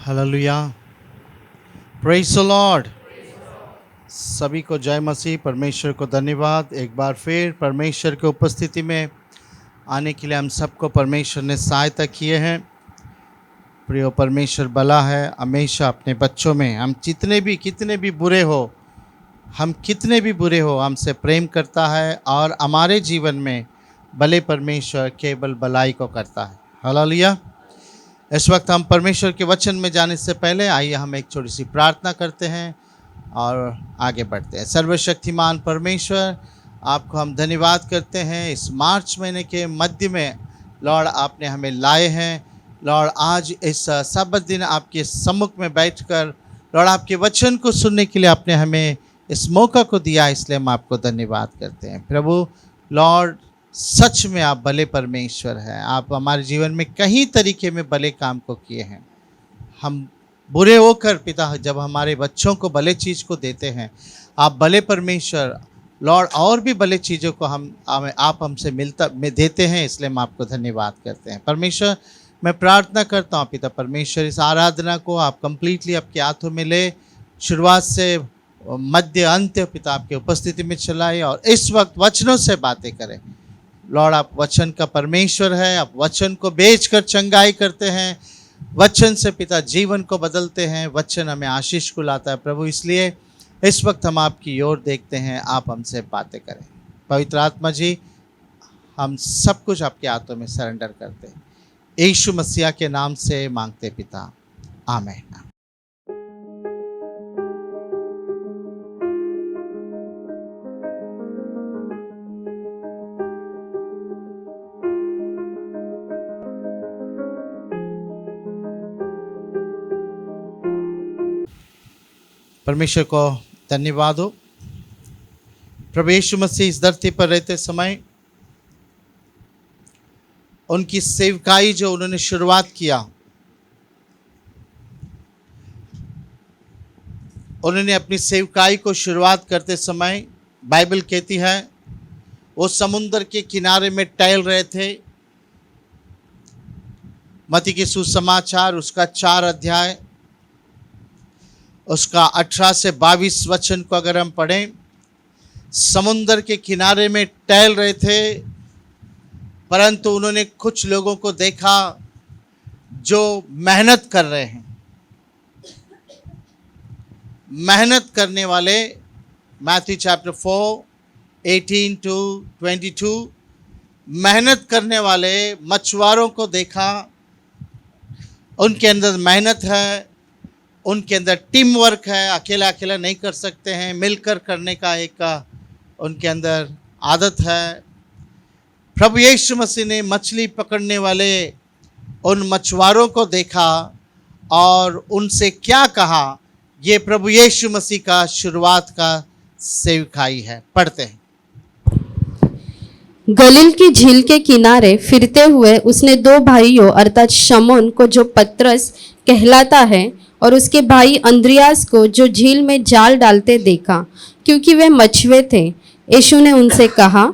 Hallelujah, praise the Lord. सभी को जय मसीह। परमेश्वर को धन्यवाद। एक बार फिर परमेश्वर की उपस्थिति में आने के लिए हम सबको परमेश्वर ने सहायता किए हैं। प्रियो, परमेश्वर भला है हमेशा अपने बच्चों में। हम कितने भी बुरे हो, हमसे प्रेम करता है और हमारे जीवन में भले परमेश्वर केवल भलाई को करता है। हालेलुया। इस वक्त हम परमेश्वर के वचन में जाने से पहले आइए हम एक छोटी सी प्रार्थना करते हैं और आगे बढ़ते हैं। सर्वशक्तिमान परमेश्वर, आपको हम धन्यवाद करते हैं। इस मार्च महीने के मध्य में लॉर्ड आपने हमें लाए हैं। लॉर्ड आज इस सबत दिन आपके सम्मुख में बैठकर लॉर्ड आपके वचन को सुनने के लिए आपने हमें इस मौका को दिया, इसलिए हम आपको धन्यवाद करते हैं। प्रभु लॉर्ड, सच में आप भले परमेश्वर हैं। आप हमारे जीवन में कई तरीके में भले काम को किए हैं। हम बुरे होकर पिता जब हमारे बच्चों को भले चीज़ को देते हैं, आप भले परमेश्वर लॉर्ड और भी भले चीज़ों को आप हमसे देते हैं, इसलिए हम आपको धन्यवाद करते हैं। परमेश्वर, मैं प्रार्थना करता हूँ पिता परमेश्वर, इस आराधना को आप कंप्लीटली आपके हाथों में ले, शुरुआत से मध्य अंत्य पिता आपके उपस्थिति में चलाए और इस वक्त वचनों से बातें करें। लॉर्ड, आप वचन का परमेश्वर है। आप वचन को बेचकर चंगाई करते हैं। वचन से पिता जीवन को बदलते हैं। वचन हमें आशीष को लाता है प्रभु, इसलिए इस वक्त हम आपकी ओर देखते हैं। आप हमसे बातें करें। पवित्र आत्मा जी, हम सब कुछ आपके हाथों में सरेंडर करते हैं। यीशु मसीह के नाम से मांगते पिता, आमीन। परमेश्वर को धन्यवाद हो। प्रभु यीशु मसीह इस धरती पर रहते समय उनकी सेवकाई जो उन्होंने शुरुआत किया, उन्होंने अपनी सेवकाई को शुरुआत करते समय बाइबल कहती है वो समुद्र के किनारे में टहल रहे थे। मत्ती के सुसमाचार उसका 4 अध्याय उसका 18 से 22 वचन को अगर हम पढ़ें, समुद्र के किनारे में टहल रहे थे, परंतु उन्होंने कुछ लोगों को देखा जो मेहनत कर रहे हैं। मेहनत करने वाले, मैथ्यू चैप्टर 4 18 to 22, मेहनत करने वाले मछुआरों को देखा। उनके अंदर मेहनत है, उनके अंदर टीम वर्क है। अकेला अकेला नहीं कर सकते हैं, मिलकर करने का एक उनके अंदर आदत है। प्रभु यीशु मसीह ने मछली पकड़ने वाले उन मछुआरों को देखा और उनसे क्या कहा, ये प्रभु यीशु मसीह का शुरुआत का सेवकाई है। पढ़ते हैं। गलील की झील के किनारे फिरते हुए उसने 2 भाइयों अर्थात शमौन को जो पतरस कहलाता है और उसके भाई अंद्रियास को जो झील में जाल डालते देखा, क्योंकि वे मछुए थे। यीशु ने उनसे कहा,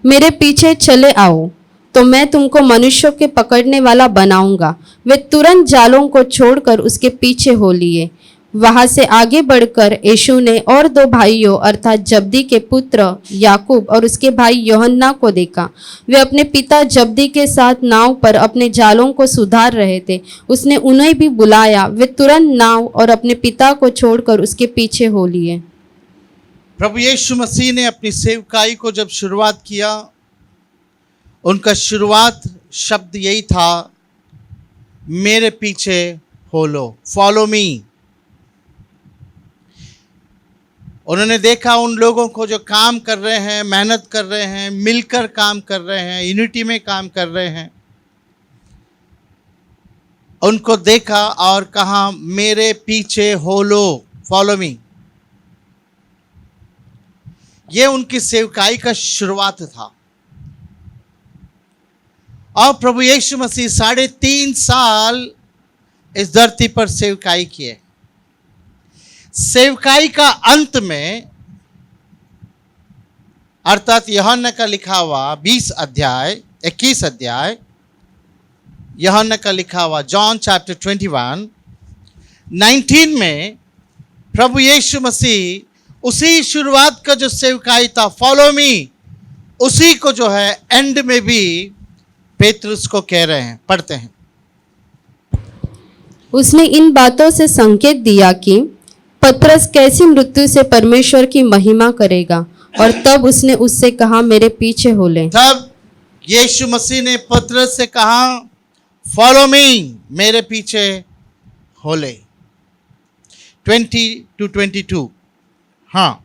मेरे पीछे चले आओ तो मैं तुमको मनुष्यों के पकड़ने वाला बनाऊंगा। वे तुरंत जालों को छोड़कर उसके पीछे हो लिए। वहां से आगे बढ़कर यीशु ने और 2 भाइयों अर्थात जब्दी के पुत्र याकूब और उसके भाई यूहन्ना को देखा। वे अपने पिता जब्दी के साथ नाव पर अपने जालों को सुधार रहे थे। उसने उन्हें भी बुलाया। वे तुरंत नाव और अपने पिता को छोड़कर उसके पीछे हो लिए। प्रभु यीशु मसीह ने अपनी सेवकाई को जब शुरुआत किया, उनका शुरुआत शब्द यही था, मेरे पीछे हो लो, फॉलो मी। उन्होंने देखा उन लोगों को जो काम कर रहे हैं, मेहनत कर रहे हैं, मिलकर काम कर रहे हैं, यूनिटी में काम कर रहे हैं। उनको देखा और कहा, मेरे पीछे हो लो, फॉलो मी। ये उनकी सेवकाई का शुरुआत था। और प्रभु यीशु मसीह 3.5 साल इस धरती पर सेवकाई किए। सेवकाई का अंत में अर्थात यूहन्ना का लिखा हुआ 21 अध्याय यूहन्ना का लिखा हुआ जॉन चैप्टर 21 19 में प्रभु यीशु मसीह उसी शुरुआत का जो सेवकाई था, फॉलो मी, उसी को जो है एंड में भी पेतरुस को कह रहे हैं। पढ़ते हैं। उसने इन बातों से संकेत दिया कि पतरस कैसी मृत्यु से परमेश्वर की महिमा करेगा, और तब उसने उससे कहा, मेरे पीछे हो ले। तब यीशु मसीह ने पतरस से कहा, फॉलो मी, मेरे पीछे हो ले। 20-22। हाँ,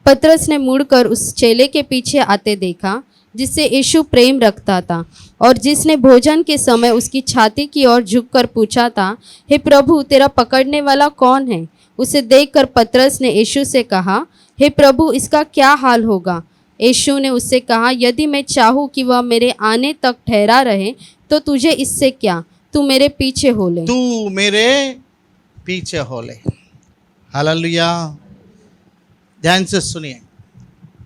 पतरस ने मुड़कर उस चेले के पीछे आते देखा जिससे यीशु प्रेम रखता था, और जिसने भोजन के समय उसकी छाती की ओर झुककर पूछा था, हे प्रभु, तेरा पकड़ने वाला कौन है? उसे देखकर पतरस ने यीशु से कहा, हे प्रभु, इसका क्या हाल होगा? यीशु ने उससे कहा, यदि मैं चाहूँ कि वह मेरे आने तक ठहरा रहे तो तुझे इससे क्या, तू मेरे पीछे हो ले। तू मेरे पीछे हो ले। हालेलुया। ध्यान से सुनिए,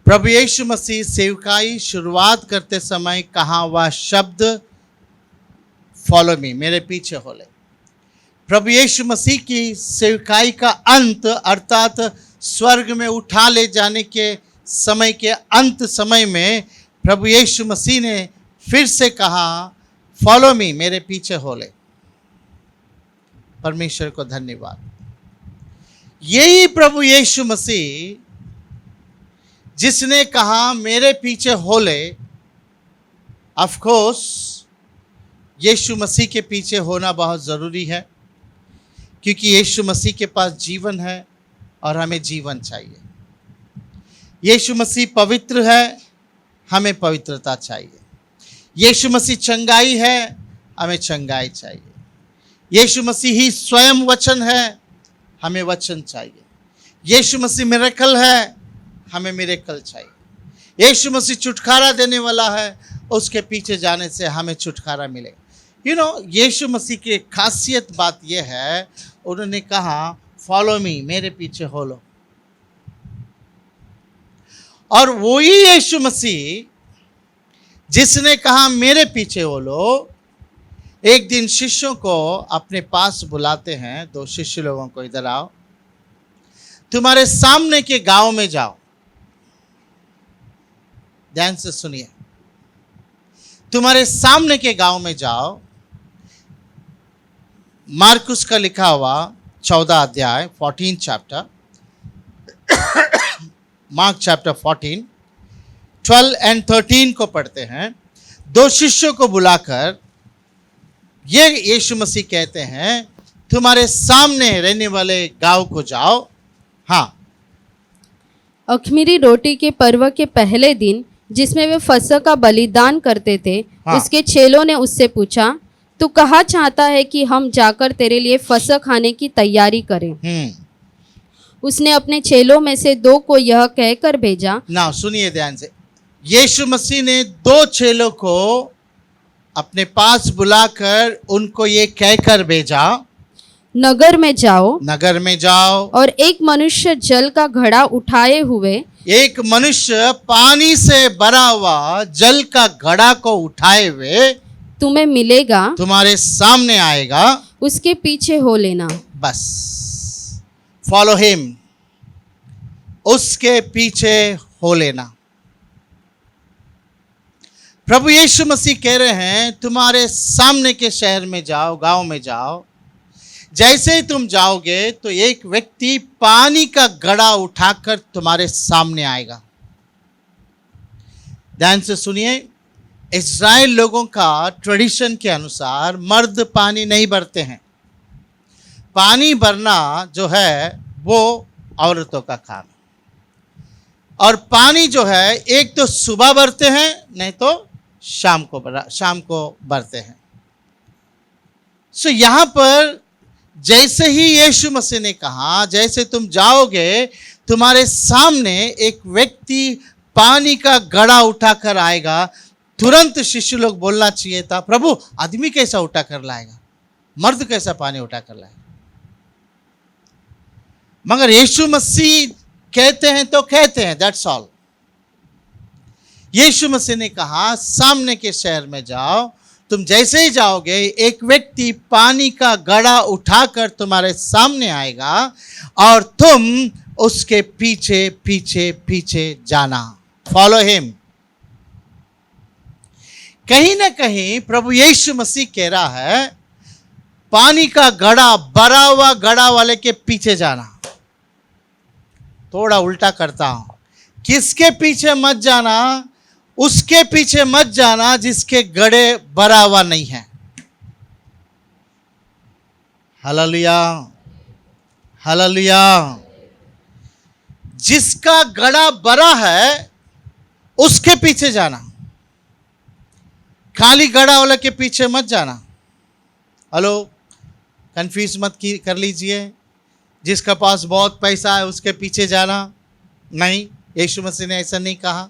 प्रभु यीशु मसीह सेवकाई शुरुआत करते समय कहा वह शब्द, फॉलो मी, मेरे पीछे हो ले। प्रभु यीशु मसीह की सेवकाई का अंत अर्थात स्वर्ग में उठा ले जाने के समय के अंत समय में प्रभु यीशु मसीह ने फिर से कहा, फॉलो मी, मेरे पीछे हो ले। परमेश्वर को धन्यवाद। यही प्रभु यीशु मसीह जिसने कहा मेरे पीछे हो ले, ऑफ कोर्स यीशु मसीह के पीछे होना बहुत ज़रूरी है, क्योंकि यीशु मसीह के पास जीवन है और हमें जीवन चाहिए। यीशु मसीह पवित्र है, हमें पवित्रता चाहिए। यीशु मसीह चंगाई है, हमें चंगाई चाहिए। यीशु मसीह ही स्वयं वचन है, हमें वचन चाहिए। यीशु मसीह मिरेकल है, हमें मिरेकल चाहिए। यीशु मसीह छुटकारा देने वाला है, उसके पीछे जाने से हमें छुटकारा मिलेगा। यीशु मसीह की खासियत बात यह है, उन्होंने कहा फॉलो मी, मेरे पीछे हो लो। और वही यीशु मसीह जिसने कहा मेरे पीछे हो लो, एक दिन शिष्यों को अपने पास बुलाते हैं। 2 शिष्य लोगों को, इधर आओ, तुम्हारे सामने के गांव में जाओ। ध्यान से सुनिए, तुम्हारे सामने के गांव में जाओ। मार्कुस का लिखा हुआ 14 अध्याय 14 चैप्टर, मार्क चैप्टर 14 12 और 13 को पढ़ते हैं। 2 शिष्यों को बुलाकर ये यीशु मसीह कहते हैं, तुम्हारे सामने रहने वाले गांव को जाओ। हाँ, अख़मीरी रोटी के पर्व के पहले दिन, जिसमें वे फसह का बलिदान करते थे, हाँ। उसके चेलों ने उससे पूछा, तू कहाँ चाहता है कि हम जाकर तेरे लिए फसह खाने की तैयारी करें? उसने अपने चेलों में से 2 को यह कहकर भेजा। ना सुनिए ध्यान से, यीशु मसीह ने 2 चेलों को अपने पास बुलाकर उनको ये कहकर भेजा, नगर में जाओ, नगर में जाओ, और एक मनुष्य जल का घड़ा उठाए हुए, एक मनुष्य पानी से भरा हुआ जल का घड़ा को उठाए हुए तुम्हें मिलेगा, तुम्हारे सामने आएगा, उसके पीछे हो लेना। बस फॉलो हिम, उसके पीछे हो लेना। प्रभु यीशु मसीह कह रहे हैं, तुम्हारे सामने के शहर में जाओ, गांव में जाओ। जैसे ही तुम जाओगे तो एक व्यक्ति पानी का घड़ा उठाकर तुम्हारे सामने आएगा। ध्यान से सुनिए, इस्राएल लोगों का ट्रेडिशन के अनुसार मर्द पानी नहीं भरते हैं। पानी भरना जो है वो औरतों का काम है। और पानी जो है एक तो सुबह भरते हैं, नहीं तो शाम को भरते हैं। सो यहाँ पर जैसे ही यीशु मसीह ने कहा, जैसे तुम जाओगे तुम्हारे सामने एक व्यक्ति पानी का घड़ा उठाकर आएगा। तुरंत शिष्य लोग बोलना चाहिए था, प्रभु आदमी कैसा उठा कर लाएगा, मर्द कैसा पानी उठा कर लाएगा? मगर यीशु मसीह कहते हैं तो कहते हैं, दैट्स ऑल। यीशु मसीह ने कहा सामने के शहर में जाओ, तुम जैसे ही जाओगे एक व्यक्ति पानी का घड़ा उठाकर तुम्हारे सामने आएगा और तुम उसके पीछे पीछे पीछे जाना, फॉलो हिम। कहीं ना कहीं प्रभु यीशु मसीह कह रहा है पानी का घड़ा, भरा हुआ घड़ा वाले के पीछे जाना। थोड़ा उल्टा करता हूं, किसके पीछे मत जाना? उसके पीछे मत जाना जिसके घड़े भरा हुआ नहीं है। Hallelujah, hallelujah. जिसका घड़ा भरा है उसके पीछे जाना, खाली घड़ा वाले के पीछे मत जाना। हेलो, कंफ्यूज मत कर लीजिए। जिसका पास बहुत पैसा है उसके पीछे जाना नहीं, यीशु मसीह ने ऐसा नहीं कहा।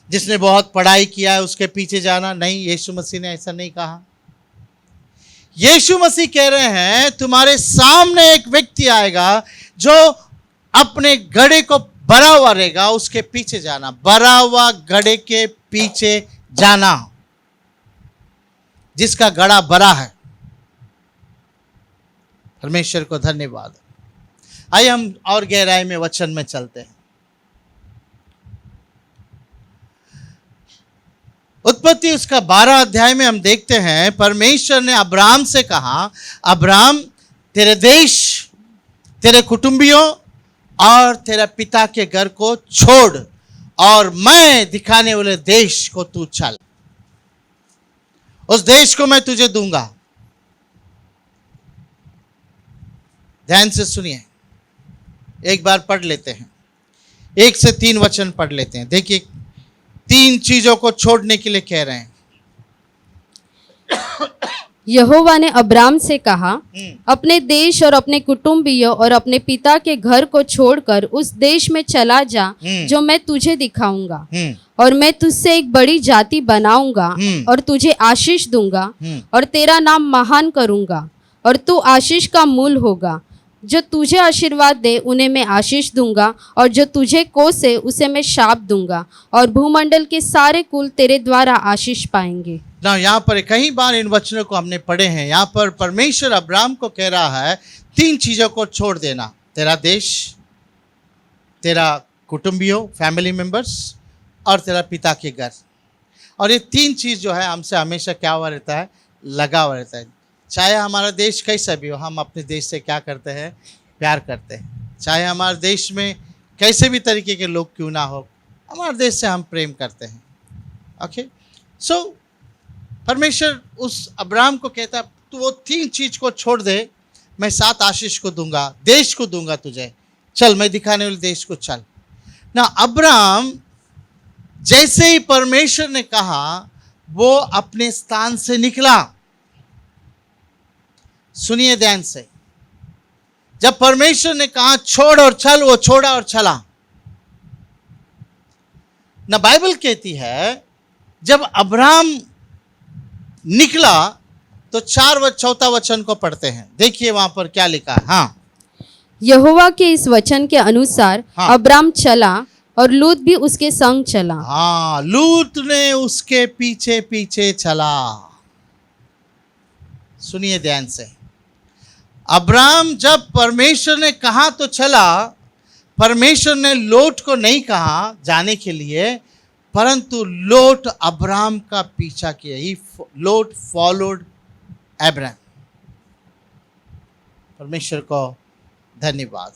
जिसने बहुत पढ़ाई किया है उसके पीछे जाना नहीं, यीशु मसीह ने ऐसा नहीं कहा। यीशु मसीह कह रहे हैं तुम्हारे सामने एक व्यक्ति आएगा जो अपने घड़े को भरा हुआ रहेगा, उसके पीछे जाना। भरा हुआ घड़े के पीछे जाना, जिसका घड़ा भरा है। परमेश्वर को धन्यवाद। आइए हम और गहराई में वचन में चलते हैं। उत्पत्ति उसका 12 अध्याय में हम देखते हैं परमेश्वर ने अब्राम से कहा, अब्राम तेरे देश, तेरे कुटुंबियों और तेरे पिता के घर को छोड़ और मैं दिखाने वाले देश को तू चल। उस देश को मैं तुझे दूंगा। ध्यान से सुनिए, एक बार पढ़ लेते हैं, 1 से 3 वचन पढ़ लेते हैं। देखिए 3 चीजों को छोड़ने के लिए कह रहे हैं। यहोवा ने अब्राम से कहा, अपने देश और अपने कुटुंबियों और अपने पिता के घर को छोड़कर उस देश में चला जा जो मैं तुझे दिखाऊंगा, और मैं तुझसे एक बड़ी जाति बनाऊंगा और तुझे आशीष दूंगा और तेरा नाम महान करूंगा और तू आशीष का मूल होगा। जो तुझे आशीर्वाद दे उन्हें मैं आशीष दूंगा और जो तुझे कोसे उसे मैं शाप दूंगा और भूमंडल के सारे कुल तेरे द्वारा आशीष पाएंगे। ना यहाँ पर कई बार इन वचनों को हमने पढ़े हैं। यहाँ पर परमेश्वर अब्राम को कह रहा है 3 चीजों को छोड़ देना, तेरा देश, तेरा कुटुंबियों फैमिली मेंबर्स और तेरा पिता के घर। और ये 3 चीज जो है हमसे हमेशा क्या हुआ रहता है, लगा हुआ रहता है। चाहे हमारा देश कैसा भी हो, हम अपने देश से क्या करते हैं, प्यार करते हैं। चाहे हमारे देश में कैसे भी तरीके के लोग क्यों ना हो, हमारे देश से हम प्रेम करते हैं। ओके, सो परमेश्वर उस अब्राम को कहता है तू वो 3 चीज को छोड़ दे, मैं 7 आशीष को दूंगा, देश को दूंगा तुझे, चल मैं दिखाने वाले देश को चल ना। अब्राम जैसे ही परमेश्वर ने कहा वो अपने स्थान से निकला। सुनिए ध्यान से, जब परमेश्वर ने कहा छोड़ और चल, वो छोड़ा और चला ना। बाइबल कहती है जब अब्राम निकला तो 4 वचन को पढ़ते हैं। देखिए वहां पर क्या लिखा है। हाँ, यहोवा के इस वचन के अनुसार हाँ। अब्राम चला और लूत भी उसके संग चला। हाँ, लूत ने उसके पीछे पीछे चला। सुनिए ध्यान से, अब्राम जब परमेश्वर ने कहा तो चला। परमेश्वर ने लोट को नहीं कहा जाने के लिए, परंतु लोट अब्राम का पीछा किया। ही लोट फॉलोड अब्राम। परमेश्वर को धन्यवाद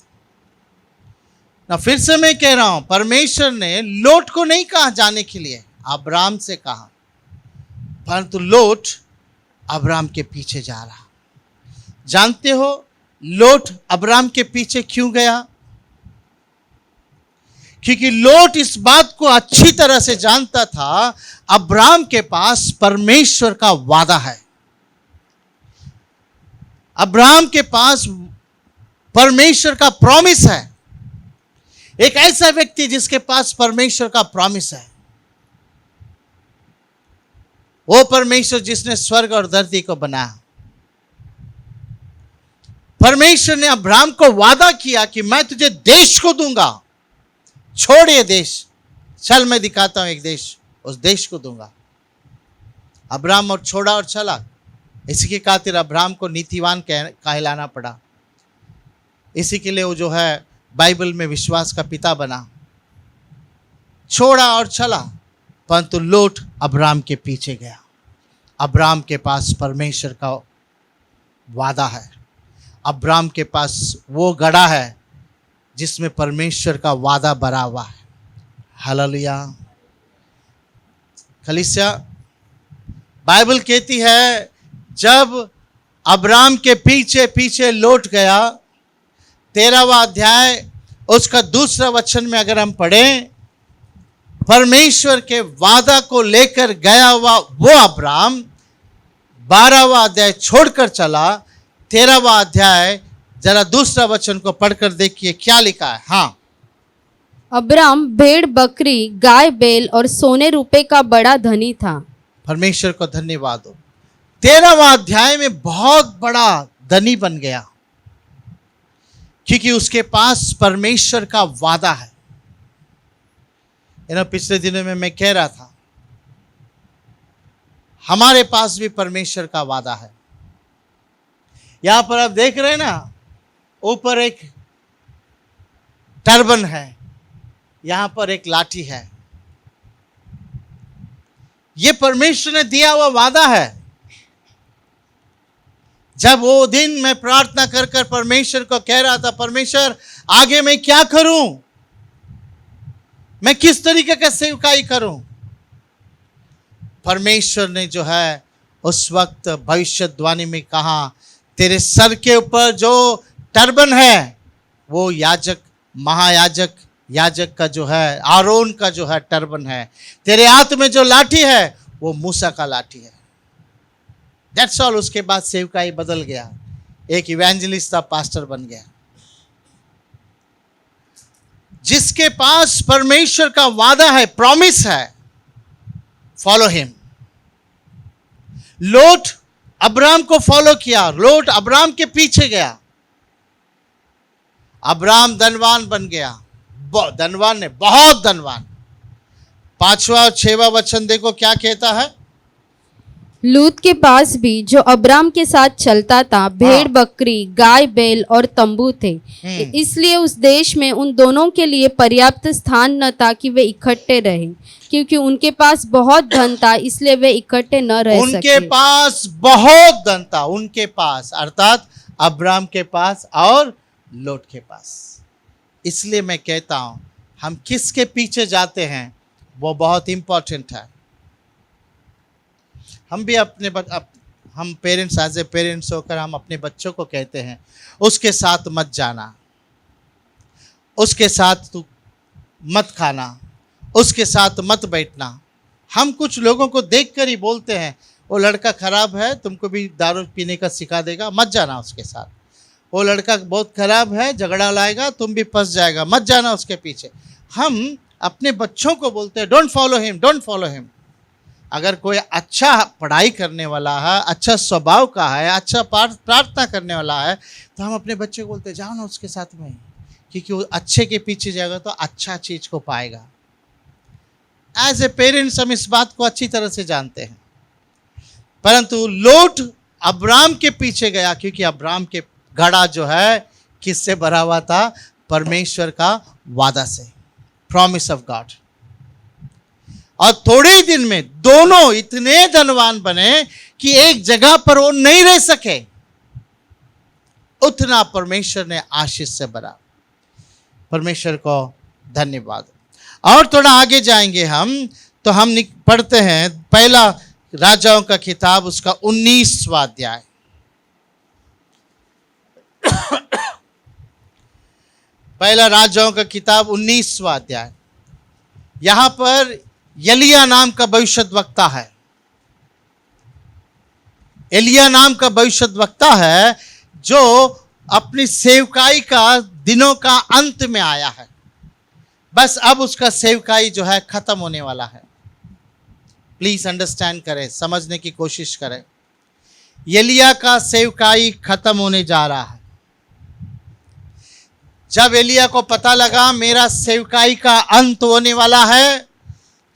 ना। फिर से मैं कह रहा हूं, परमेश्वर ने लोट को नहीं कहा जाने के लिए, अब्राम से कहा, परंतु लोट अब्राम के पीछे जा रहा। जानते हो लोट अब्राम के पीछे क्यों गया? क्योंकि लोट इस बात को अच्छी तरह से जानता था अब्राम के पास परमेश्वर का वादा है। अब्राम के पास परमेश्वर का प्रॉमिस है। एक ऐसा व्यक्ति जिसके पास परमेश्वर का प्रॉमिस है, वो परमेश्वर जिसने स्वर्ग और धरती को बनाया। परमेश्वर ने अब्राम को वादा किया कि मैं तुझे देश को दूंगा, छोड़ ये देश, चल मैं दिखाता हूं एक देश, उस देश को दूंगा। अब्राम और छोड़ा और चला। इसी के खातिर अब्राम को नीतिवान कहलाना पड़ा। इसी के लिए वो जो है बाइबल में विश्वास का पिता बना। छोड़ा और चला, परंतु लोट अब्राम के पीछे गया। अब्राम के पास परमेश्वर का वादा है। अब्राम के पास वो गड़ा है जिसमें परमेश्वर का वादा भरा हुआ है। हालेलुया। कलीसिया, बाइबल कहती है जब अब्राम के पीछे पीछे लौट गया, 13वां अध्याय उसका दूसरा वचन में अगर हम पढ़ें, परमेश्वर के वादा को लेकर गया हुआ वो अब्राम 12वां अध्याय छोड़कर चला। 13वां अध्याय जरा दूसरा वचन को पढ़कर देखिए क्या लिखा है। हाँ, अब्राम भेड़ बकरी गाय बैल और सोने रुपए का बड़ा धनी था। परमेश्वर को धन्यवाद हो। 13वां अध्याय में बहुत बड़ा धनी बन गया क्योंकि उसके पास परमेश्वर का वादा है। पिछले दिनों में मैं कह रहा था हमारे पास भी परमेश्वर का वादा है। यहां पर आप देख रहे हैं ना, ऊपर एक टर्बन है, यहां पर एक लाठी है। यह परमेश्वर ने दिया हुआ वादा है। जब वो दिन मैं प्रार्थना कर कर परमेश्वर को कह रहा था, परमेश्वर आगे मैं क्या करूं, मैं किस तरीके का सेवकाई करूं, परमेश्वर ने जो है उस वक्त भविष्यवाणी में कहा, तेरे सर के ऊपर जो टर्बन है वो याजक, महायाजक, याजक का जो है, आरोन का जो है टर्बन है। तेरे हाथ में जो लाठी है वो मूसा का लाठी है। That's all. उसके बाद सेवकाई बदल गया, एक इवेंजलिस्ट था, पास्टर बन गया। जिसके पास परमेश्वर का वादा है, प्रॉमिस है, फॉलो हिम। लोट अब्राम को फॉलो किया, लोट अब्राम के पीछे गया। अब्राम धनवान बन गया, धनवान ने, बहुत धनवान। 5वां और 6वां वचन देखो क्या कहता है। लूत के पास भी जो अब्राम के साथ चलता था भेड़ बकरी गाय बैल और तंबू थे, इसलिए उस देश में उन दोनों के लिए पर्याप्त स्थान न था कि वे इकट्ठे रहे, क्योंकि उनके पास बहुत धन था, इसलिए वे इकट्ठे न रह सके। उनके पास बहुत धन था, उनके पास अर्थात अब्राम के पास और लोट के पास। इसलिए मैं कहता हूं हम किसके पीछे जाते हैं वो बहुत इंपॉर्टेंट है। हम भी हम पेरेंट्स, एज ए पेरेंट्स होकर हम अपने बच्चों को कहते हैं उसके साथ मत जाना, उसके साथ तू मत खाना, उसके साथ मत बैठना। हम कुछ लोगों को देखकर ही बोलते हैं वो लड़का खराब है, तुमको भी दारू पीने का सिखा देगा, मत जाना उसके साथ। वो लड़का बहुत खराब है, झगड़ा लाएगा, तुम भी फंस जाएगा, मत जाना उसके पीछे। हम अपने बच्चों को बोलते हैं don't follow him, don't follow him. अगर कोई अच्छा पढ़ाई करने वाला है, अच्छा स्वभाव का है, अच्छा प्रार्थना करने वाला है, तो हम अपने बच्चे को बोलते जाओ ना उसके साथ में, क्योंकि वो अच्छे के पीछे जाएगा तो अच्छा चीज को पाएगा। एज ए पेरेंट्स हम इस बात को अच्छी तरह से जानते हैं। परंतु लोट अब्राम के पीछे गया क्योंकि अब्राम के घड़ा जो है किससे भरा हुआ था? परमेश्वर का वादा से, प्रॉमिस ऑफ गॉड। और थोड़े ही दिन में दोनों इतने धनवान बने कि एक जगह पर वो नहीं रह सके, उतना परमेश्वर ने आशीष से भरा। परमेश्वर को धन्यवाद। और थोड़ा आगे जाएंगे हम तो हम पढ़ते हैं पहला राजाओं का किताब, उसका 19वां अध्याय। पहला राजाओं का किताब 19वां अध्याय। यहां पर एलिया नाम का भविष्यद्वक्ता है। एलिया नाम का भविष्यद्वक्ता है जो अपनी सेवकाई का दिनों का अंत में आया है। बस अब उसका सेवकाई जो है खत्म होने वाला है। प्लीज अंडरस्टैंड करें, समझने की कोशिश करें। एलिया का सेवकाई खत्म होने जा रहा है। जब एलिया को पता लगा मेरा सेवकाई का अंत होने वाला है,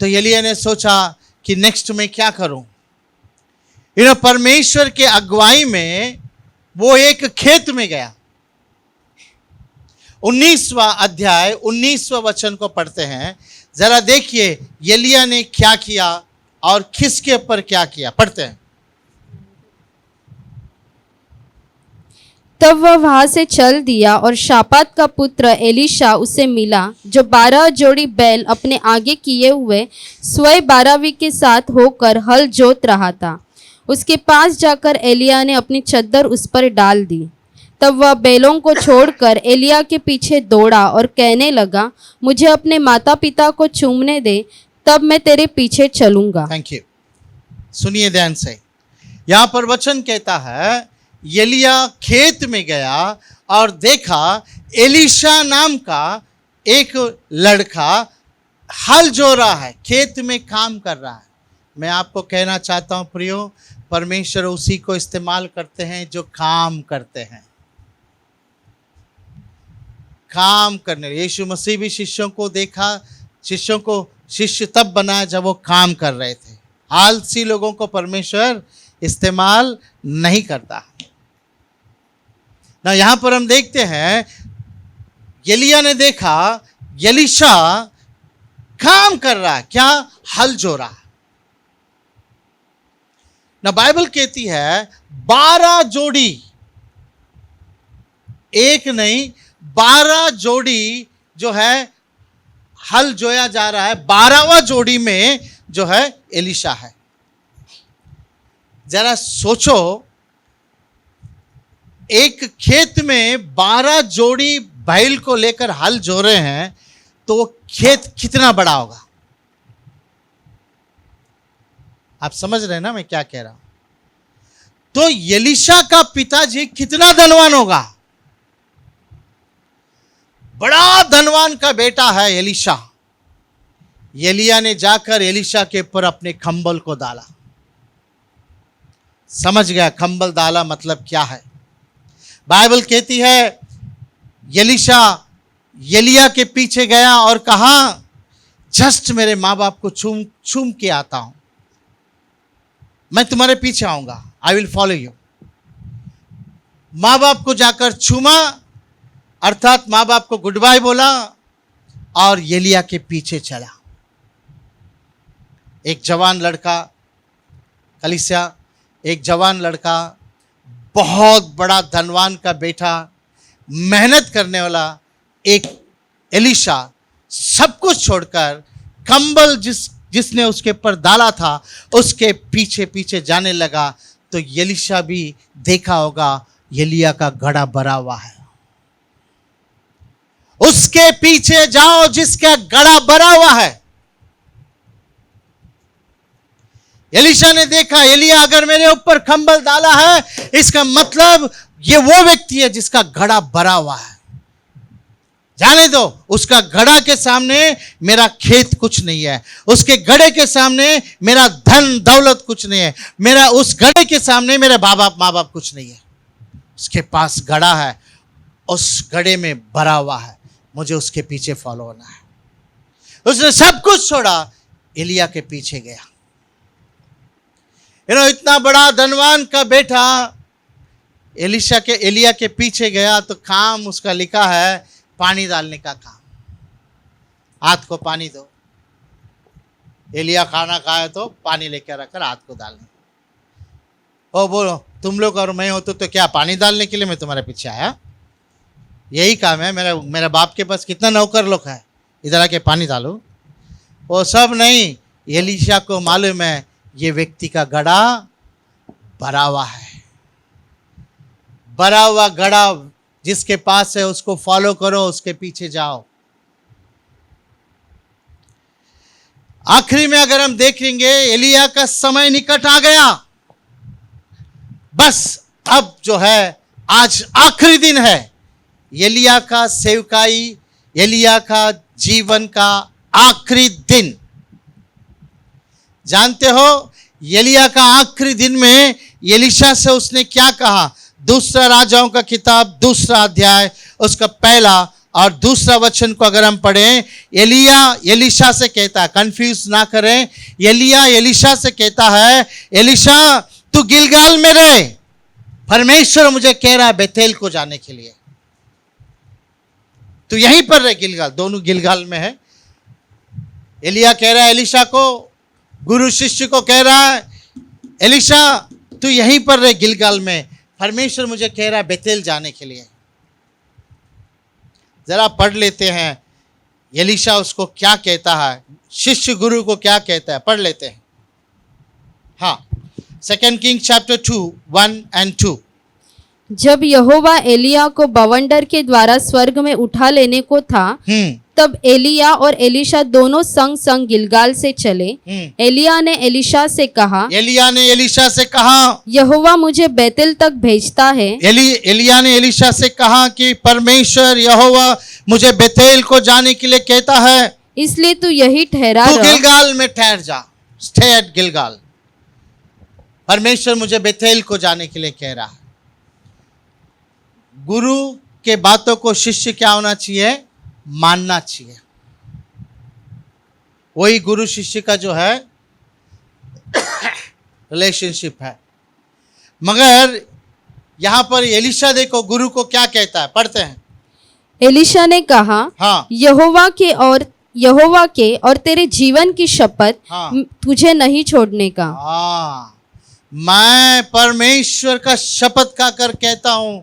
तो एलिया ने सोचा कि नेक्स्ट मैं क्या करूं। परमेश्वर के अगुवाई में वो एक खेत में गया। 19वां अध्याय 19वां वचन को पढ़ते हैं। जरा देखिए एलिया ने क्या किया और किसके ऊपर क्या किया, पढ़ते हैं। तब वह वहां से चल दिया और शापात का पुत्र एलीशा उसे मिला, जो 12 जोड़ी बैल अपने आगे किए हुए स्वयं 12वीं के साथ होकर हल जोत रहा था। उसके पास जाकर एलिया ने अपनी चद्दर उस पर डाल दी। तब वह बैलों को छोड़कर एलिया के पीछे दौड़ा और कहने लगा, मुझे अपने माता पिता को चूमने दे, तब मैं तेरे पीछे चलूंगा। Thank you. सुनिए ध्यान से, यहां पर वचन कहता है एलिया खेत में गया और देखा एलीशा नाम का एक लड़का हल जो रहा है, खेत में काम कर रहा है। मैं आपको कहना चाहता हूं प्रियो, परमेश्वर उसी को इस्तेमाल करते हैं जो काम करते हैं। काम करने, यीशु मसीह भी शिष्यों को देखा, शिष्यों को शिष्य तब बनाया जब वो काम कर रहे थे। आलसी लोगों को परमेश्वर इस्तेमाल नहीं करता ना। यहां पर हम देखते हैं एलिया ने देखा एलीशा काम कर रहा है, क्या, हल जो रहा ना। बाइबल कहती है 12 जोड़ी, एक नहीं 12 जोड़ी जो है हल जोया जा रहा है। 12वां जोड़ी में जो है एलीशा है। जरा सोचो, एक खेत में 12 जोड़ी बैल को लेकर हल जो रहे हैं, तो वो खेत कितना बड़ा होगा। आप समझ रहे हैं ना मैं क्या कह रहा हूं। तो एलीशा का पिताजी कितना धनवान होगा। बड़ा धनवान का बेटा है एलीशा। एलिया ने जाकर एलीशा के ऊपर अपने खंबल को डाला। समझ गया खंबल डाला मतलब क्या है। बाइबल कहती है एलीशा एलिया के पीछे गया और कहा, जस्ट मेरे माँ बाप को चूम के आता हूं, मैं तुम्हारे पीछे आऊंगा, आई विल फॉलो यू। माँ बाप को जाकर चूमा, अर्थात माँ बाप को गुड बाय बोला और एलिया के पीछे चला। एक जवान लड़का, कलीसिया, एक जवान लड़का, बहुत बड़ा धनवान का बेटा, मेहनत करने वाला एक एलीशा, सब कुछ छोड़कर कंबल जिसने उसके ऊपर डाला था उसके पीछे पीछे जाने लगा। तो एलीशा भी देखा होगा एलिया का घड़ा भरा हुआ है, उसके पीछे जाओ जिसका घड़ा भरा हुआ है। एलीशा ने देखा एलिया अगर मेरे ऊपर कंबल डाला है, इसका मतलब ये वो व्यक्ति है जिसका घड़ा भरा हुआ है। जाने दो, उसका घड़ा के सामने मेरा खेत कुछ नहीं है, उसके घड़े के सामने मेरा धन दौलत कुछ नहीं है, मेरा उस घड़े के सामने मेरे माँ बाप कुछ नहीं है। उसके पास घड़ा है, उस घड़े में भरा हुआ है, मुझे उसके पीछे फॉलो होना है। उसने सब कुछ छोड़ा, एलिया के पीछे गया। इतना बड़ा धनवान का बेटा एलिया के पीछे गया तो काम उसका लिखा है पानी डालने का काम। हाथ को पानी दो, एलिया खाना खाए तो पानी लेकर रखकर हाथ को डालने। ओ बोलो, तुम लोग और मैं हो तो क्या पानी डालने के लिए मैं तुम्हारे पीछे आया? यही काम है। मेरा बाप के पास कितना नौकर लोग है, इधर आके पानी डालो। वो सब नहीं, एलीशा को मालूम है ये व्यक्ति का घड़ा भरा हुआ है। भरा हुआ घड़ा जिसके पास है उसको फॉलो करो, उसके पीछे जाओ। आखिरी में अगर हम देखेंगे एलिया का समय निकट आ गया। बस अब जो है आज आखिरी दिन है एलिया का सेवकाई, एलिया का जीवन का आखिरी दिन। जानते हो एलिया का आखिरी दिन में एलीशा से उसने क्या कहा? दूसरा राजाओं का किताब 2 अध्याय उसका 1 और 2 वचन को अगर हम पढ़ें, एलिया एलीशा से कहता है, कंफ्यूज ना करें, एलिया एलीशा से कहता है, एलीशा तू तू गिलगाल में रहे, परमेश्वर मुझे कह रहा है बेथेल को जाने के लिए। तू यहीं पर रहे गिलगाल, दोनों गिलगाल में है। एलिया कह रहा है एलीशा को, गुरु शिष्य को कह रहा है एलीशा तू यहीं पर रहे गिलगाल में, परमेश्वर मुझे कह रहा है बेथेल जाने के लिए। जरा पढ़ लेते हैं एलीशा उसको क्या कहता है, शिष्य गुरु को क्या कहता है, पढ़ लेते हैं। हाँ, 2 किंग चैप्टर 2 1 and 2। जब यहोवा एलिया को बवंडर के द्वारा स्वर्ग में उठा लेने को था, तब एलिया और एलीशा दोनों संग संग गिलगाल से चले। एलिया ने एलीशा से कहा, यहोवा मुझे बेतेल तक भेजता है। एलिया ने एलीशा से कहा कि परमेश्वर यहोवा मुझे बेतेल को जाने के लिए कहता है, इसलिए तू यही ठहरा तू रह। गिलगाल में ठहर जा, स्टे एट गिलगाल। परमेश्वर मुझे बेतेल को जाने के लिए कह रहा है। गुरु के बातों को शिष्य क्या होना चाहिए, मानना चाहिए। वही गुरु शिष्य का जो है रिलेशनशिप है। मगर यहां पर एलीशा देखो गुरु को क्या कहता है, पढ़ते हैं। एलीशा ने कहा, हाँ, यहोवा के और तेरे जीवन की शपथ, हाँ, तुझे नहीं छोड़ने का। हाँ, मैं परमेश्वर का शपथ का कर कहता हूं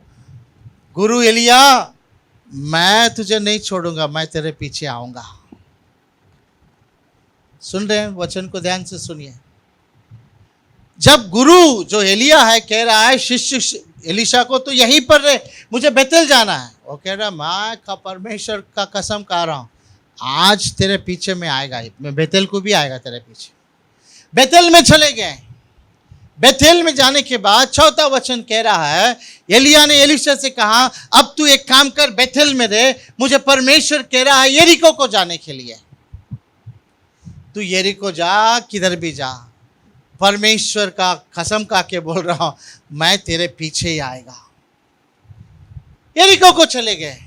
गुरु एलिया, मैं तुझे नहीं छोड़ूंगा, मैं तेरे पीछे आऊंगा। सुन रहे हैं, वचन को ध्यान से सुनिए। जब गुरु जो एलिया है कह रहा है शिष्य एलीशा को तो यहीं पर रहे, मुझे बेतेल जाना है, वो कह रहा मैं परमेश्वर का कसम खा रहा हूं आज तेरे पीछे में आएगा, मैं बेतेल को भी आएगा तेरे पीछे। बेतेल में चले गए। बेतेल में जाने के बाद चौथा वचन कह रहा है एलिया ने एलीशा से कहा, अब तू एक काम कर, बेतेल में रहे, मुझे परमेश्वर कह रहा है यरीको को जाने के लिए। तू यरीको जा, किधर भी जा, परमेश्वर का कसम खा के बोल रहा हूं मैं तेरे पीछे ही आएगा। यरीको को चले गए।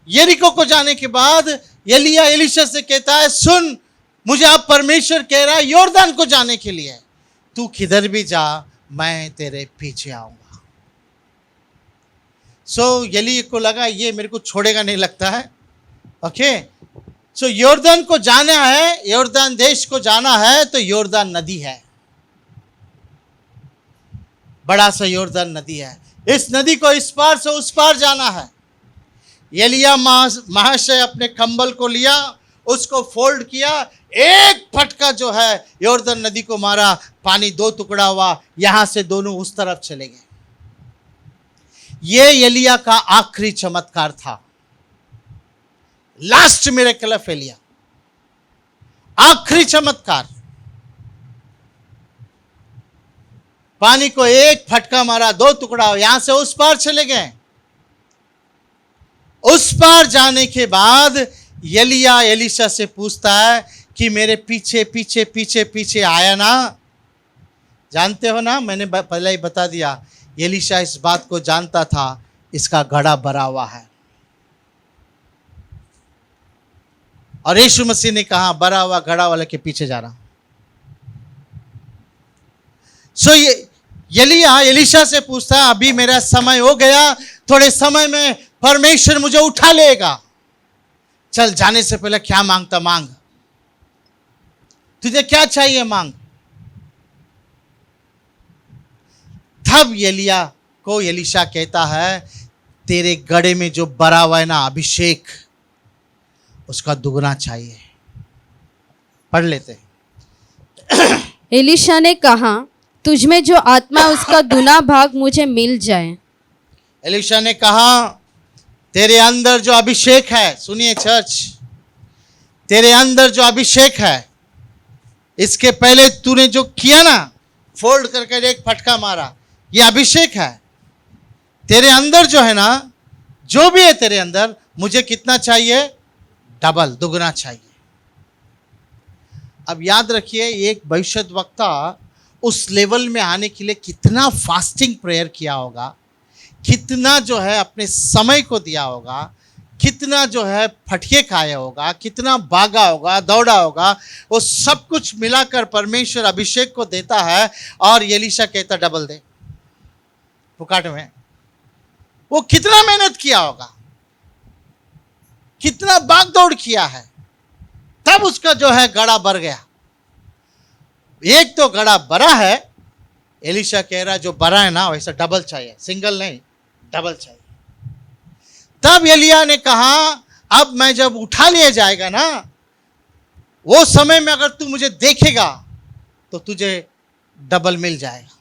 यरीको को जाने के बाद एलिया एलीशा से कहता है सुन, मुझे अब परमेश्वर कह रहा है यॉर्दन को जाने के लिए, तू किधर भी जा मैं तेरे पीछे आऊंगा। सो एलिया को लगा ये मेरे को छोड़ेगा नहीं लगता है। ओके, सो यॉर्दन को जाना है, यॉर्दन देश को जाना है, तो यॉर्दन नदी है, बड़ा सा यॉर्दन नदी है। इस नदी को इस पार से उस पार जाना है। एलिया महाशय अपने कंबल को लिया, उसको फोल्ड किया, एक फटका जो है यॉर्दन नदी को मारा, पानी दो टुकड़ा हुआ, यहां से दोनों उस तरफ चले गए। ये एलिया का आखिरी चमत्कार था, लास्ट मिरेकल ऑफ एलिया, आखिरी चमत्कार। पानी को एक फटका मारा, दो टुकड़ा हुआ, यहां से उस पार चले गए। उस पार जाने के बाद एलिया एलीशा से पूछता है कि मेरे पीछे पीछे पीछे पीछे आया ना। जानते हो ना, मैंने पहले ही बता दिया, एलीशा इस बात को जानता था, इसका घड़ा भरा हुआ है। और यीशु मसीह ने कहा भरा हुआ घड़ा वाले के पीछे जा रहा। सो ये एलिया एलीशा से पूछता है अभी मेरा समय हो गया, थोड़े समय में परमेश्वर मुझे उठा लेगा, चल जाने से पहले क्या मांगता मांग, तुझे क्या चाहिए मांग। तब एलिया को एलीशा कहता है तेरे गड़े में जो भरा हुआ है ना अभिषेक, उसका दुगना चाहिए। पढ़ लेते। एलीशा ने कहा तुझ में जो आत्मा है उसका दुना भाग मुझे मिल जाए। एलीशा ने कहा तेरे अंदर जो अभिषेक है, सुनिए चर्च, तेरे अंदर जो अभिषेक है, इसके पहले तूने जो किया ना, फोल्ड करके एक फटका मारा, ये अभिषेक है। तेरे अंदर जो है ना, जो भी है तेरे अंदर, मुझे कितना चाहिए, डबल, दुगना चाहिए। अब याद रखिए एक भविष्यद्वक्ता उस लेवल में आने के लिए कितना फास्टिंग प्रेयर किया होगा, कितना जो है अपने समय को दिया होगा, कितना जो है फटके खाया होगा, कितना भागा होगा, दौड़ा होगा, वो सब कुछ मिलाकर परमेश्वर अभिषेक को देता है और एलीशा कहता डबल दे फुकाट में। वो कितना मेहनत किया होगा, कितना भाग दौड़ किया है, तब उसका जो है गड़ा भर गया। एक तो गड़ा भरा है, एलीशा कह रहा जो भरा है ना वैसा डबल चाहिए, सिंगल नहीं डबल चाहिए। तब एलिया ने कहा अब मैं जब उठा लिया जाएगा ना, वो समय में अगर तू मुझे देखेगा तो तुझे डबल मिल जाएगा।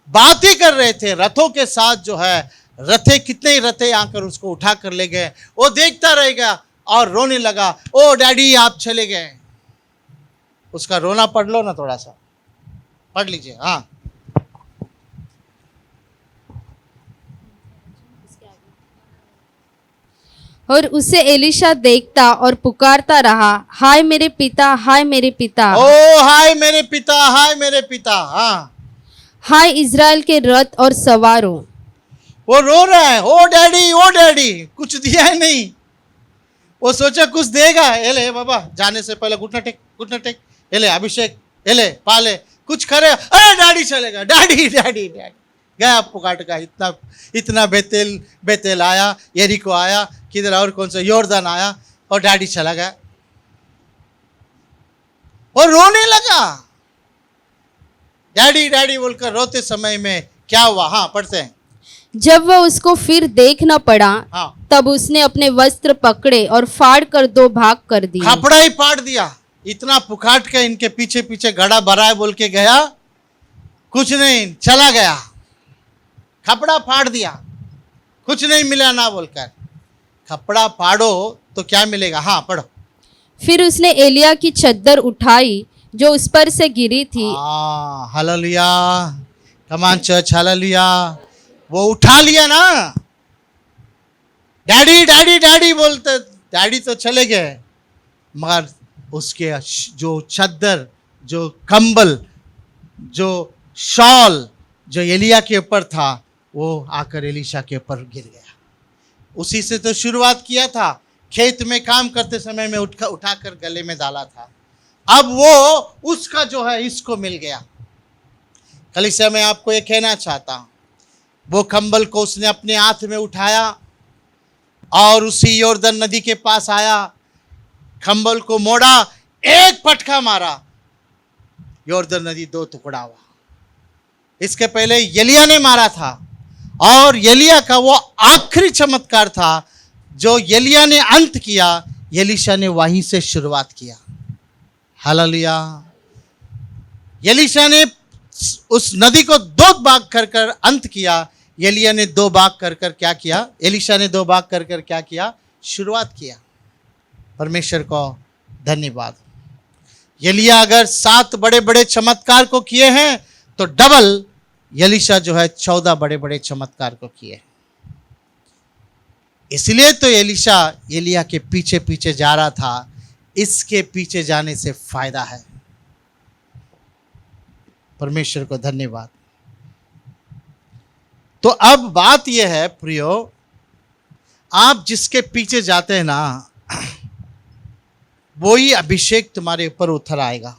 बात ही कर रहे थे रथों के साथ, जो है रथे कितने ही रथे आकर उसको उठा कर ले गए। वो देखता रहेगा और रोने लगा, ओ डैडी आप चले गए। उसका रोना पढ़ लो ना, थोड़ा सा पढ़ लीजिए। हाँ, और उसे एलीशा देखता और पुकारता रहा, हाय मेरे पिता, हाय मेरे पिता, ओ हाय मेरे पिता, हाय मेरे पिता। हाँ, हाय इज़राइल के रथ और सवारों। वो रो रहा है, ओ डैडी ओ डैडी, कुछ दिया है नहीं। वो सोचा कुछ देगा, एले बाबा जाने से पहले घुटना टेक, एले अभिषेक, एले पाले कुछ करे, अरे डैडी चलेगा, डैडी डैडी डैडी। गया पुकाट का, इतना बेतेल आया, यरीको आया, किधर और कौन सा योर्दान आया, और डैडी चला गया और रोने लगा। डैडी डैडी बोलकर रोते समय में क्या हुआ? हाँ पढ़ते हैं। जब वह उसको फिर देख न पड़ा, हाँ, तब उसने अपने वस्त्र पकड़े और फाड़ कर दो भाग कर दिए। कपड़ा ही फाड़ दिया। इतना पुकाट के इनके पीछे पीछे गड़ा भरा है बोल के गया, कुछ नहीं, चला गया, कपड़ा फाड़ दिया, कुछ नहीं मिला ना बोलकर। कपड़ा फाड़ो तो क्या मिलेगा? हाँ पढ़ो। फिर उसने एलिया की चद्दर उठाई जो उस पर से गिरी थी। हालेलुया, कमान चर्च, हालेलुया। वो उठा लिया ना, डैडी डैडी डैडी बोलते, डैडी तो चले गए, मगर उसके जो चद्दर, जो कंबल, जो शॉल जो एलिया के ऊपर था, वो आकर एलीशा के ऊपर गिर गया। उसी से तो शुरुआत किया था, खेत में काम करते समय में उठाकर गले में डाला था। अब वो उसका जो है इसको मिल गया। कलीसिया में आपको ये कहना चाहता हूं, वो कंबल को उसने अपने हाथ में उठाया और उसी यॉर्दन नदी के पास आया, कंबल को मोड़ा, एक पटका मारा, यॉर्दन नदी दो टुकड़ा हुआ। इसके पहले एलिया ने मारा था, और एलिया का वो आखिरी चमत्कार था जो एलिया ने अंत किया, एलीशा ने वहीं से शुरुआत किया। हालेलुया। एलीशा ने उस नदी को दो भाग कर अंत किया, एलिया ने दो भाग कर क्या किया? एलीशा ने दो भाग कर क्या किया? शुरुआत किया। परमेश्वर को धन्यवाद। एलिया अगर 7 बड़े बड़े चमत्कार को किए हैं तो डबल एलीशा जो है 14 बड़े बड़े चमत्कार को किए। इसलिए तो एलीशा एलिया के पीछे पीछे जा रहा था। इसके पीछे जाने से फायदा है। परमेश्वर को धन्यवाद। तो अब बात यह है प्रियो, आप जिसके पीछे जाते हैं ना, वो ही अभिषेक तुम्हारे ऊपर उतर आएगा।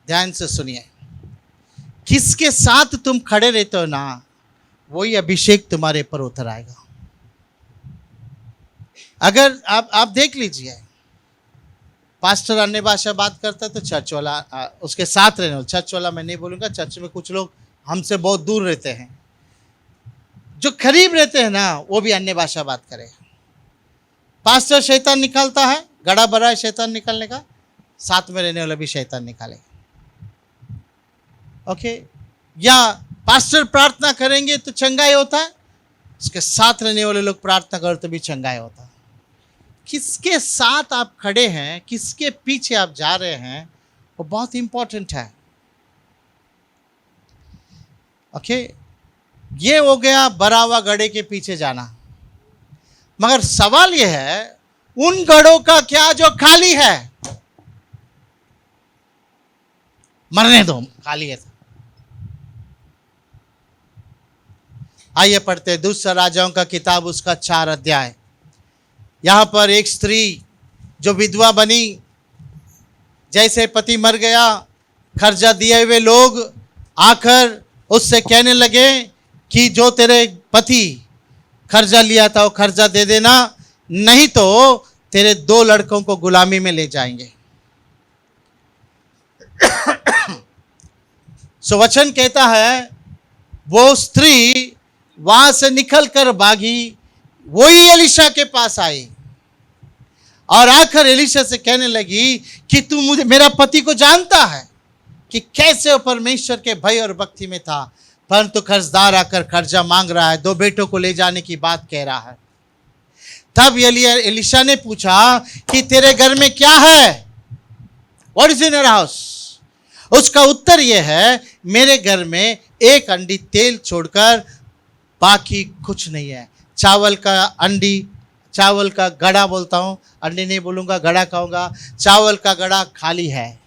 ध्यान से सुनिए, किसके साथ तुम खड़े रहते हो ना, वही अभिषेक तुम्हारे ऊपर उतर आएगा। अगर आप देख लीजिए, पास्टर अन्य भाषा बात करता है तो चर्च वाला उसके साथ रहने वाला, चर्च वाला मैं नहीं बोलूंगा, चर्च में कुछ लोग हमसे बहुत दूर रहते हैं, जो करीब रहते हैं ना वो भी अन्य भाषा बात करे। पास्टर शैतान निकालता है, गड़ा भरा है शैतान निकालने का, साथ में रहने वाला भी शैतान निकालेगा। ओके, या पास्टर प्रार्थना करेंगे तो चंगाई होता है, उसके साथ रहने वाले लोग प्रार्थना करें तो भी चंगाई होता है। किसके साथ आप खड़े हैं, किसके पीछे आप जा रहे हैं, वो बहुत इंपॉर्टेंट है। ओके, ये हो गया बरावा गड़े के पीछे जाना। मगर सवाल यह है, उन गड़ों का क्या जो खाली है? मरने दो, खाली है। आइए पढ़ते हैं दूसरा राजाओं का किताब, उसका 4 अध्याय। यहाँ पर एक स्त्री जो विधवा बनी, जैसे पति मर गया, कर्जा दिए हुए लोग आकर उससे कहने लगे कि जो तेरे पति कर्जा लिया था वो कर्जा दे देना, नहीं तो तेरे 2 लड़कों को गुलामी में ले जाएंगे। सो वचन कहता है वो स्त्री वहां से निकलकर भागी, वही एलीशा के पास आई और आकर एलीशा से कहने लगी कि तू मुझे, मेरा पति को जानता है कि कैसे वो परमेश्वर के भय और भक्ति में था, परंतु कर्जदार आकर कर्जा मांग रहा है, 2 बेटों को ले जाने की बात कह रहा है। तब एलीशा ने पूछा कि तेरे घर में क्या है? What is in your house? उसका उत्तर यह है, मेरे घर में 1 अंडी तेल छोड़कर बाकी कुछ नहीं है। चावल का गड़ा बोलता हूँ, अंडी नहीं बोलूँगा, गड़ा कहूँगा। चावल का गड़ा खाली है,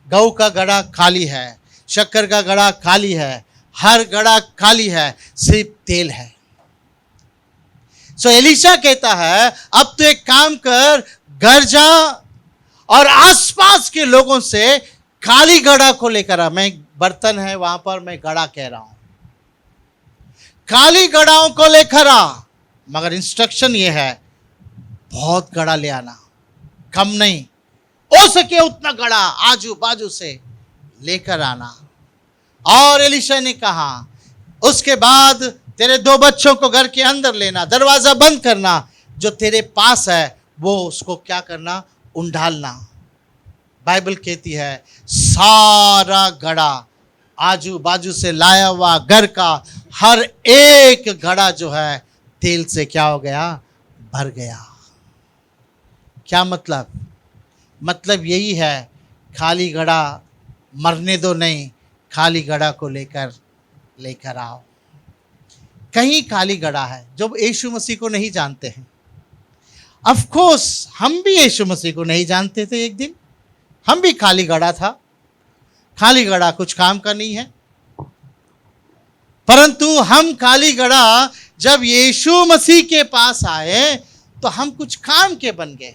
गेहूं का गड़ा खाली है, शक्कर का गड़ा खाली है, हर गड़ा खाली है, सिर्फ तेल है। सो एलीशा कहता है अब तो एक काम कर, घर जा और आसपास के लोगों से खाली गड़ा को लेकर आ। मैं बर्तन है वहां पर, मैं गड़ा कह रहा हूं, खाली गड़ाओं को लेकर आ। मगर इंस्ट्रक्शन ये है, बहुत गड़ा ले आना, कम नहीं, हो सके उतना गड़ा आजू बाजू से लेकर आना। और एलीशा ने कहा उसके बाद तेरे 2 बच्चों को घर के अंदर लेना, दरवाजा बंद करना, जो तेरे पास है वो उसको क्या करना, उंडालना। बाइबल कहती है सारा गड़ा आजू बाजू से लाया हुआ घर का हर एक घड़ा जो है तेल से क्या हो गया, भर गया। क्या मतलब यही है, खाली घड़ा मरने दो नहीं, खाली घड़ा को लेकर आओ। कहीं खाली घड़ा है जो यीशु मसीह को नहीं जानते हैं। ऑफ कोर्स हम भी यीशु मसीह को नहीं जानते थे, एक दिन हम भी खाली घड़ा था। खाली घड़ा कुछ काम का नहीं है, परंतु हम खाली घड़ा जब यीशु मसीह के पास आए तो हम कुछ काम के बन गए।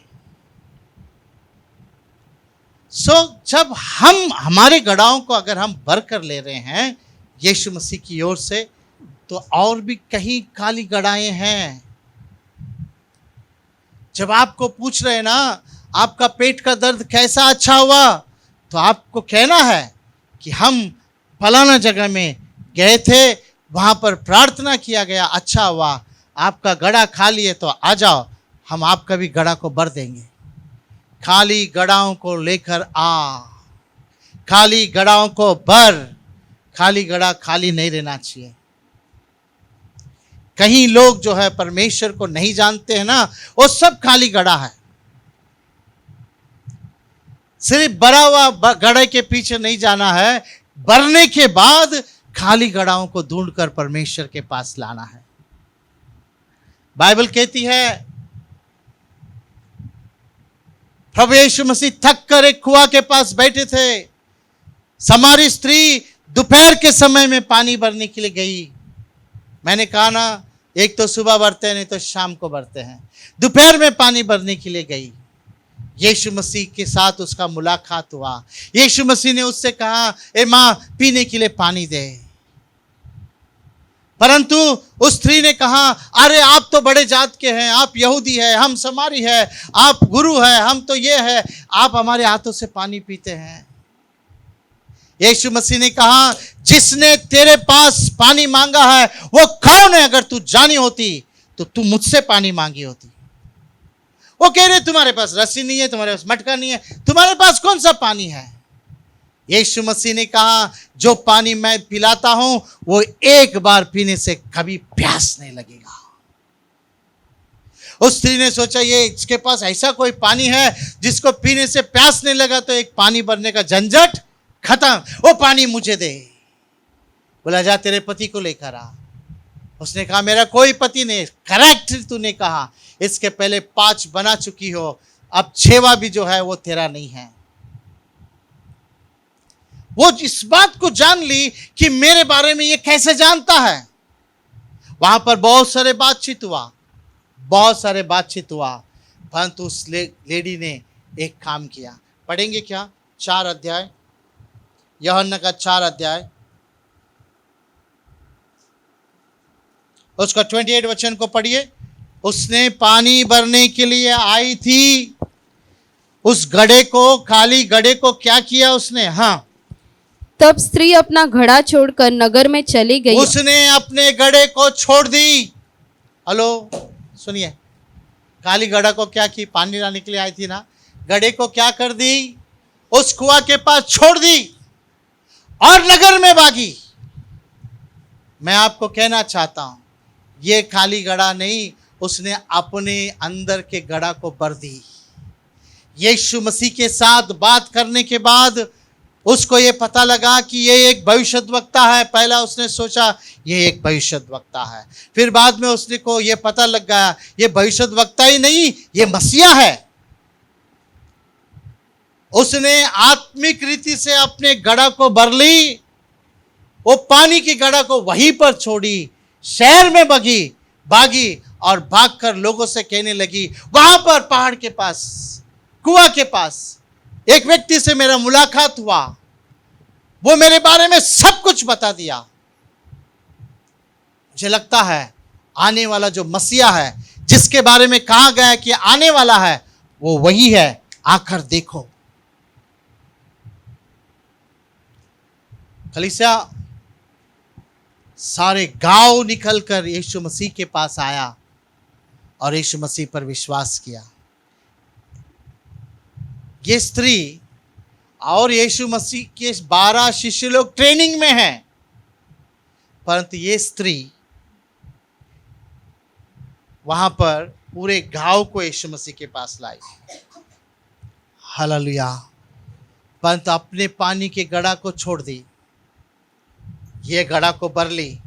जब हम हमारे गड़ाओं को अगर हम भर कर ले रहे हैं यीशु मसीह की ओर से, तो और भी कहीं खाली गड़ाएं हैं। जब आपको पूछ रहे हैं ना आपका पेट का दर्द कैसा अच्छा हुआ, तो आपको कहना है कि हम फलाना जगह में गए थे, वहां पर प्रार्थना किया गया, अच्छा हुआ। आपका गड़ा खाली है तो आ जाओ, हम आपका भी गड़ा को भर देंगे। खाली गड़ाओं को लेकर आ, खाली गड़ाओं को भर। खाली गड़ा खाली नहीं रहना चाहिए। कहीं लोग जो है परमेश्वर को नहीं जानते हैं ना, वो सब खाली गड़ा है। सिर्फ भरा हुआ गड़े के पीछे नहीं जाना है, भरने के बाद खाली गड़ाओं को ढूंढकर परमेश्वर के पास लाना है। बाइबल कहती है प्रभु यीशु मसीह थक कर एक कुआं के पास बैठे थे। समारी स्त्री दोपहर के समय में पानी भरने के लिए गई। मैंने कहा ना, एक तो सुबह भरते हैं, नहीं तो शाम को भरते हैं। दोपहर में पानी भरने के लिए गई। यीशु मसीह के साथ उसका मुलाकात हुआ। यीशु मसीह ने उससे कहा, ए माँ पीने के लिए पानी दे। परंतु उस स्त्री ने कहा, अरे आप तो बड़े जात के हैं, आप यहूदी है, हम समारी है, आप गुरु है, हम तो ये है, आप हमारे हाथों से पानी पीते हैं। यीशु मसीह ने कहा, जिसने तेरे पास पानी मांगा है वो कौन है? अगर तू जानी होती तो तू मुझसे पानी मांगी होती। वो कह रहे तुम्हारे पास रस्सी नहीं है, तुम्हारे पास मटका नहीं है, तुम्हारे पास कौन सा पानी है? यीशु मसीह ने कहा, जो पानी मैं पिलाता हूं वो एक बार पीने से कभी प्यास नहीं लगेगा। उस स्त्री ने सोचा, ये इसके पास ऐसा कोई पानी है जिसको पीने से प्यास नहीं लगा, तो एक पानी भरने का झंझट खत्म, वो पानी मुझे दे। बोला, जा तेरे पति को लेकर आ। उसने कहा, मेरा कोई पति नहीं। करेक्ट तूने कहा, इसके पहले 5 बना चुकी हो, अब 6वां भी जो है वो तेरा नहीं है। वो इस बात को जान ली कि मेरे बारे में ये कैसे जानता है। वहां पर बहुत सारे बातचीत हुआ। परंतु उस लेडी ने एक काम किया। पढ़ेंगे क्या? 4 अध्याय, यूहन्ना का 4 अध्याय, उसका 28 वचन को पढ़िए। उसने पानी भरने के लिए आई थी, उस घड़े को, खाली घड़े को क्या किया उसने? हाँ, तब स्त्री अपना घड़ा छोड़कर नगर में चली गई। उसने अपने घड़े को छोड़ दी। हेलो, सुनिए, खाली घड़ा को क्या की? पानी लाने के लिए आई थी ना, घड़े को क्या कर दी? उस कुआं के पास छोड़ दी और नगर में भागी। मैं आपको कहना चाहता हूं, ये खाली घड़ा नहीं, उसने अपने अंदर के घड़ा को भर दी। यीशु मसीह के साथ बात करने के बाद उसको ये पता लगा कि ये एक भविष्यद्वक्ता है। पहला उसने सोचा ये एक भविष्यद्वक्ता है, फिर बाद में उसने को ये पता लग गया ये भविष्यद्वक्ता ही नहीं, ये मसीहा है। उसने आत्मिक रीति से अपने घड़ा को भर ली, वो पानी की घड़ा को वहीं पर छोड़ी, शहर में भागी और भागकर लोगों से कहने लगी, वहां पर पहाड़ के पास, कुआं के पास एक व्यक्ति से मेरा मुलाकात हुआ, वो मेरे बारे में सब कुछ बता दिया। मुझे लगता है आने वाला जो मसीहा है, जिसके बारे में कहा गया है कि आने वाला है, वो वही है, आकर देखो। कलीसिया, सारे गांव निकलकर यीशु मसीह के पास आया और यीशु मसीह पर विश्वास किया। ये स्त्री और यीशु मसीह के 12 शिष्य लोग ट्रेनिंग में हैं, परंतु ये स्त्री वहां पर पूरे गांव को यीशु मसीह के पास लाई। हालेलुया। परंतु अपने पानी के घड़ा को छोड़ दी, ये घड़ा को भर ली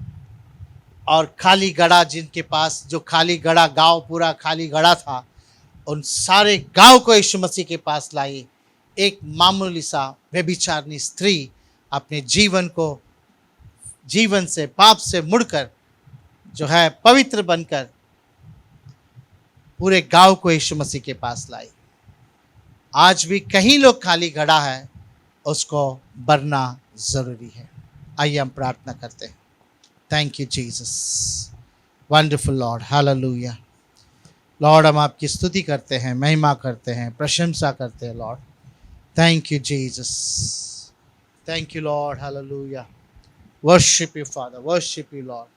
और खाली घड़ा, जिनके पास जो खाली घड़ा, गांव पूरा खाली घड़ा था, उन सारे गांव को यीशु मसीह के पास लाई। एक मामूली सा व्यभिचारिणी स्त्री अपने जीवन से, पाप से मुड़कर जो है पवित्र बनकर पूरे गांव को यीशु मसीह के पास लाई। आज भी कहीं लोग खाली घड़ा है, उसको भरना जरूरी है। आइए हम प्रार्थना करते हैं। Thank you Jesus, wonderful Lord, hallelujah. Lord, हम आपकी स्तुति करते हैं, महिमा करते हैं, प्रशंसा करते हैं Lord. Thank you Jesus, thank you Lord, hallelujah. Worship you father, worship you Lord,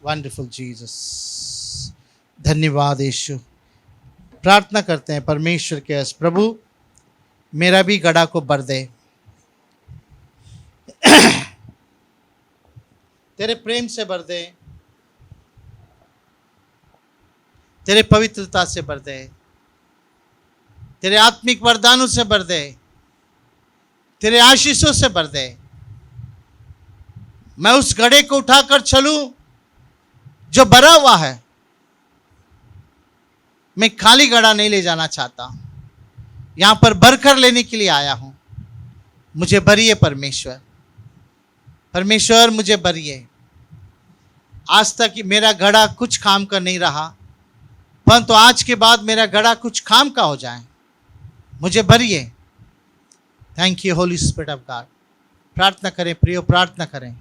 wonderful Jesus. धन्यवाद यीशु। प्रार्थना करते हैं परमेश्वर के यस, प्रभु मेरा भी घड़ा को भर दे, तेरे प्रेम से भर दे, तेरे पवित्रता से भर दे, तेरे आत्मिक वरदानों से भर दे, तेरे आशीषों से भर दे। मैं उस घड़े को उठाकर चलूं जो भरा हुआ है। मैं खाली घड़ा नहीं ले जाना चाहता, यहां पर भरकर लेने के लिए आया हूं। मुझे भरिए परमेश्वर, परमेश्वर मुझे भरिए। आज तक मेरा घड़ा कुछ काम का नहीं रहा, परंतु आज के बाद मेरा घड़ा कुछ काम का हो जाए। मुझे भरिए। Thank you Holi spirit of God. प्रार्थना करें प्रियो, प्रार्थना करें,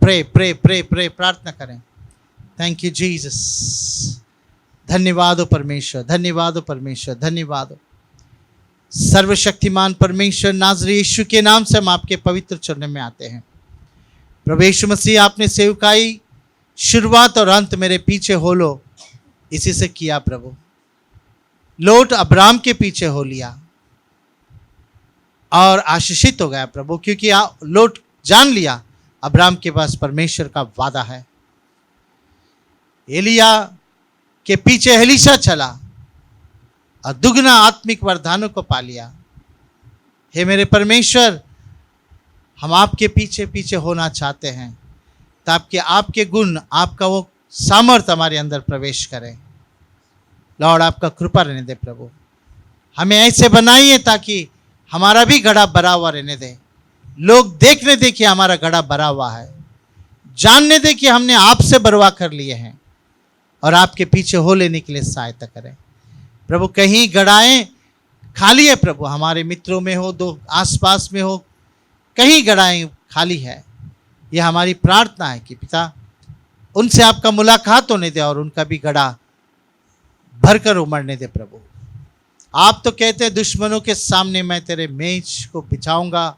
प्रे प्रे प्रे प्रे प्रार्थना करें। Thank you Jesus. धन्यवाद हो परमेश्वर, धन्यवाद हो परमेश्वर, धन्यवाद हो सर्वशक्तिमान परमेश्वर। नाज़री यीशु के नाम से हम आपके पवित्र चरणों में आते हैं। प्रभु यीशु मसीह, आपने सेवकाई शुरुआत और अंत मेरे पीछे हो लो, इसी से किया प्रभु। लोट अब्राम के पीछे हो लिया और आशीषित हो गया प्रभु, क्योंकि लोट जान लिया अब्राम के पास परमेश्वर का वादा है। एलिया के पीछे एलीशा चला और दुगना आत्मिक वरदानों को पा लिया। हे मेरे परमेश्वर, हम आपके पीछे पीछे होना चाहते हैं, ताकि आपके गुण, आपका वो सामर्थ हमारे अंदर प्रवेश करे। लॉर्ड, आपका कृपा रहने दे प्रभु। हमें ऐसे बनाइए ताकि हमारा भी घड़ा भरा हुआ रहने दे। लोग देखने दे कि हमारा घड़ा भरा हुआ है, जानने दे कि हमने आपसे भरवा कर लिए हैं, और आपके पीछे हो लेने के लिए सहायता करें। प्रभु कहीं गड़ाएं खाली है प्रभु, हमारे मित्रों में हो, दो आसपास में हो, कहीं गड़ाएं खाली है। यह हमारी प्रार्थना है कि पिता उनसे आपका मुलाकात होने दे और उनका भी गड़ा भरकर उमड़ने दे प्रभु। आप तो कहते हैं दुश्मनों के सामने मैं तेरे मेज को बिछाऊंगा,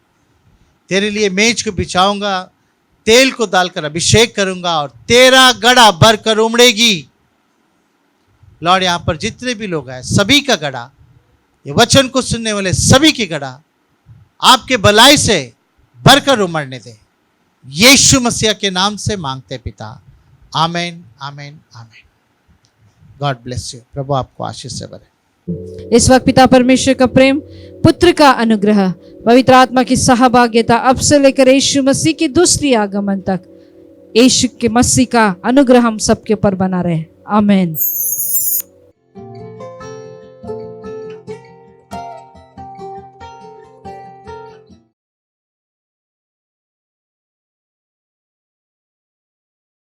तेरे लिए मेज को बिछाऊंगा, तेल को डालकर अभिषेक करूंगा और तेरा गड़ा भरकर उमड़ेगी। लॉर्ड, यहाँ पर जितने भी लोग हैं सभी का गड़ा, ये वचन को सुनने वाले सभी की गड़ा आपके भलाई से भरकर उमड़ने दे। यीशु मसीह के नाम से मांगते पिता, आमीन आमीन आमीन। God bless you. प्रभु आपको आशीष से भरे। इस वक्त पिता परमेश्वर का प्रेम, पुत्र का अनुग्रह, पवित्र आत्मा की सहभागिता अब से लेकर यीशु मसीह की दूसरी आगमन तक यीशु के मसीह का अनुग्रह हम सबके ऊपर बना रहे। आमीन।